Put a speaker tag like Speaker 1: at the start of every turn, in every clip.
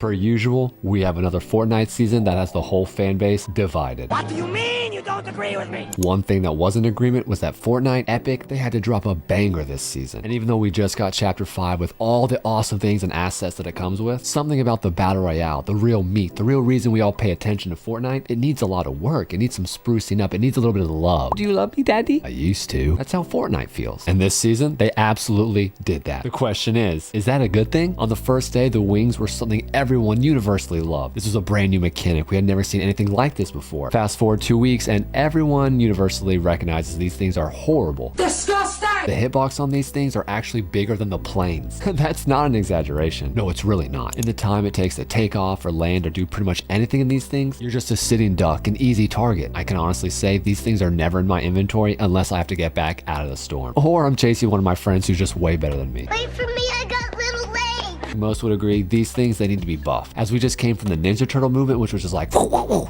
Speaker 1: Per usual, we have another Fortnite season that has the whole fan base divided.
Speaker 2: What do you mean you don't agree with me?
Speaker 1: One thing that was in agreement was that Fortnite Epic, they had to drop a banger this season. And even though we just got Chapter 5 with all the awesome things and assets that it comes with, something about the Battle Royale, the real meat, the real reason we all pay attention to Fortnite, it needs a lot of work. It needs some sprucing up. It needs a little bit of love. Do you love me, Daddy? I used to. That's how Fortnite feels. And this season, they absolutely did that. The question is that a good thing? On the first day, the wings were something everyone universally loved. This was a brand new mechanic. We had never seen anything like this before. Fast forward 2 weeks and everyone universally recognizes these things are horrible.
Speaker 2: Disgusting!
Speaker 1: The hitbox on these things are actually bigger than the planes. That's not an exaggeration. No, it's really not. In the time it takes to take off or land or do pretty much anything in these things, you're just a sitting duck, an easy target. I can honestly say these things are never in my inventory unless I have to get back out of the storm. Or I'm chasing one of my friends who's just way better than me.
Speaker 3: Wait for me, I got little legs.
Speaker 1: Most would agree these things, they need to be buffed. As we just came from the Ninja Turtle movement, which was just like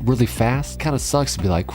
Speaker 1: really fast, kind of sucks to be like,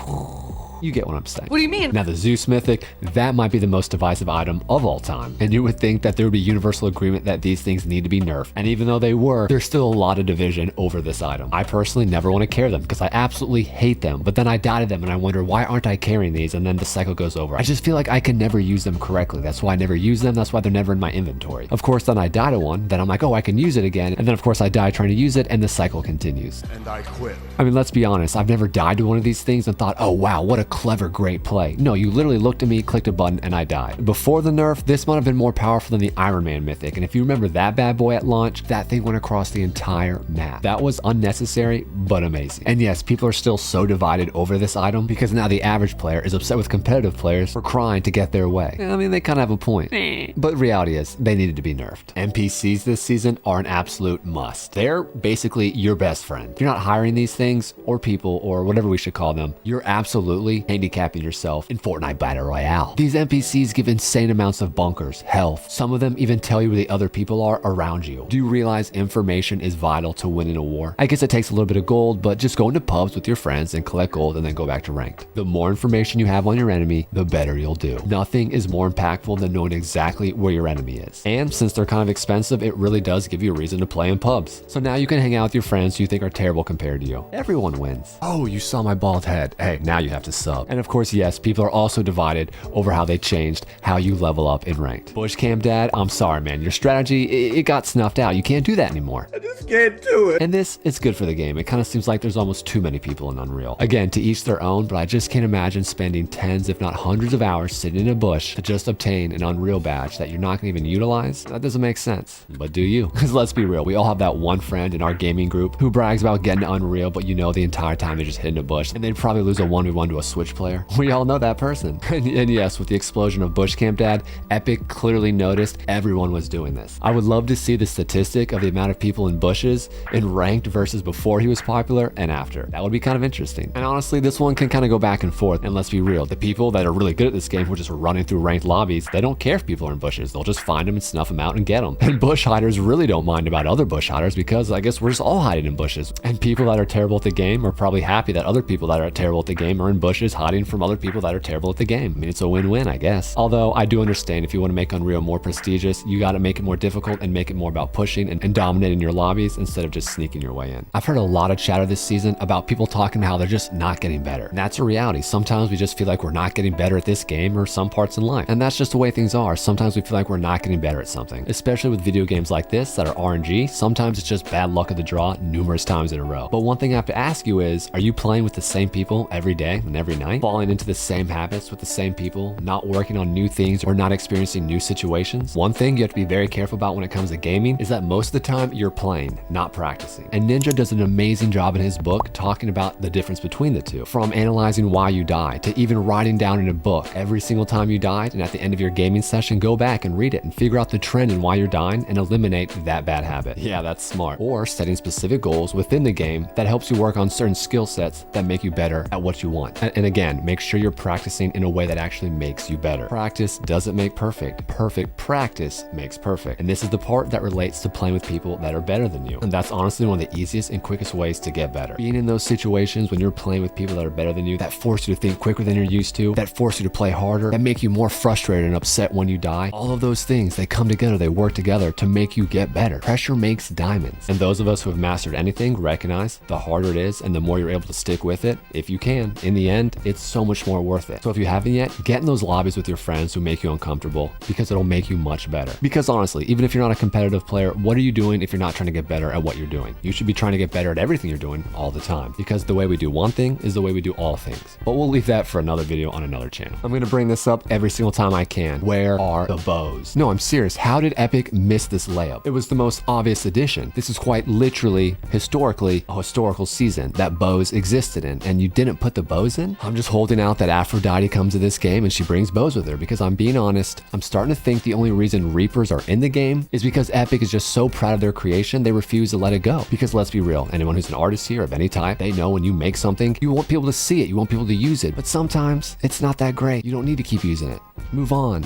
Speaker 1: you get what I'm saying.
Speaker 4: What do you mean?
Speaker 1: Now the Zeus Mythic, that might be the most divisive item of all time. And you would think that there would be universal agreement that these things need to be nerfed. And even though they were, there's still a lot of division over this item. I personally never want to carry them because I absolutely hate them. But then I dotted them and I wonder, why aren't I carrying these? And then the cycle goes over. I just feel like I can never use them correctly. That's why I never use them. That's why they're never in my inventory. Of course, then I die to one. Then I'm like, oh, I can use it again. And then of course I die trying to use it and the cycle continues.
Speaker 5: And I quit.
Speaker 1: I mean, let's be honest. I've never died to one of these things and thought, oh wow, what a clever, great play. No, you literally looked at me, clicked a button, and I died. Before the nerf, this might have been more powerful than the Iron Man Mythic. And if you remember that bad boy at launch, that thing went across the entire map. That was unnecessary, but amazing. And yes, people are still so divided over this item because now the average player is upset with competitive players for crying to get their way. I mean, they kind of have a point. But reality is, they needed to be nerfed. NPCs this season are an absolute must. They're basically your best friend. If you're not hiring these things, or people, or whatever we should call them, you're absolutely handicapping yourself in Fortnite Battle Royale. These NPCs give insane amounts of bunkers, health. Some of them even tell you where the other people are around you. Do you realize information is vital to winning a war? I guess it takes a little bit of gold, but just go into pubs with your friends and collect gold and then go back to ranked. The more information you have on your enemy, the better you'll do. Nothing is more impactful than knowing exactly where your enemy is. And since they're kind of expensive, it really does give you a reason to play in pubs. So now you can hang out with your friends who you think are terrible compared to you. Everyone wins. Oh, you saw my bald head. Hey, now you have to sub. And of course, yes, people are also divided over how they changed how you level up in ranked. Bush Cam Dad, I'm sorry, man. Your strategy, it got snuffed out. You can't do that anymore.
Speaker 5: I just can't do it.
Speaker 1: And this, it's good for the game. It kind of seems like there's almost too many people in Unreal. Again, to each their own, but I just can't imagine spending tens, if not hundreds of hours sitting in a bush to just obtain an Unreal badge that you're not going to even utilize. That doesn't make sense. But do you? Because let's be real, we all have that one friend in our gaming group who brags about getting to Unreal, but you know the entire time they're just hitting a bush and they'd probably lose a 1v1 to a Switch player. We all know that person. And yes, with the explosion of Bush Camp Dad, Epic clearly noticed everyone was doing this. I would love to see the statistic of the amount of people in bushes in ranked versus before he was popular and after. That would be kind of interesting. And honestly, this one can kind of go back and forth. And let's be real, the people that are really good at this game who are just running through ranked lobbies, they don't care if people are in bushes. They'll just find them and snuff them out and get them. And bush hiders really don't mind about other bush hiders because I guess we're just all hiding in bushes. And people that are terrible at the game are probably happy that other people that are terrible at the game are in bushes hiding from other people that are terrible at the game. I mean, it's a win-win, I guess. Although I do understand if you want to make Unreal more prestigious, you got to make it more difficult and make it more about pushing and dominating your lobbies instead of just sneaking your way in. I've heard a lot of chatter this season about people talking about how they're just not getting better. And that's a reality. Sometimes we just feel like we're not getting better at this game or some parts in life. And that's just the way things are. Sometimes we feel like we're not getting better at something, especially with video games like this that are RNG. Sometimes it's just bad luck of the draw numerous times in a row. But one thing I have to ask you is, are you playing with the same people every day and every night? Falling into the same habits with the same people, not working on new things or not experiencing new situations? One thing you have to be very careful about when it comes to gaming is that most of the time you're playing, not practicing. And Ninja does an amazing job in his book talking about the difference between the two, from analyzing why you died to even writing down in a book every single time you died, and at the end of your gaming session go back and read it and figure out the trend in why you're dying and eliminate that bad habit. Yeah, that's smart. Or setting specific goals within the game that helps you work on certain skill sets that make you better at what you want. And And again, make sure you're practicing in a way that actually makes you better. Practice doesn't make perfect. Perfect practice makes perfect. And this is the part that relates to playing with people that are better than you. And that's honestly one of the easiest and quickest ways to get better. Being in those situations when you're playing with people that are better than you, that force you to think quicker than you're used to, that force you to play harder, that make you more frustrated and upset when you die, all of those things, they come together, they work together to make you get better. Pressure makes diamonds. And those of us who have mastered anything recognize the harder it is and the more you're able to stick with it, if you can, in the end, it's so much more worth it. So if you haven't yet, get in those lobbies with your friends who make you uncomfortable, because it'll make you much better. Because honestly, even if you're not a competitive player, what are you doing if you're not trying to get better at what you're doing? You should be trying to get better at everything you're doing all the time, because the way we do one thing is the way we do all things. But we'll leave that for another video on another channel. I'm gonna bring this up every single time I can. Where are the bows? No, I'm serious. How did Epic miss this layup? It was the most obvious addition. This is quite literally, historically, a historical season that bows existed in, and you didn't put the bows in? I'm just holding out that Aphrodite comes to this game and she brings bows with her, because I'm being honest, I'm starting to think the only reason Reapers are in the game is because Epic is just so proud of their creation, they refuse to let it go. Because let's be real, anyone who's an artist here of any type, they know when you make something, you want people to see it, you want people to use it, but sometimes it's not that great. You don't need to keep using it. Move on.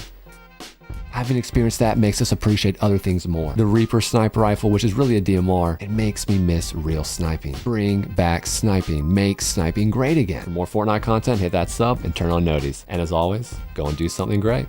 Speaker 1: Having experienced that makes us appreciate other things more. The Reaper sniper rifle, which is really a DMR, it makes me miss real sniping. Bring back sniping. Make sniping great again. For more Fortnite content, hit that sub and turn on noties. And as always, go and do something great.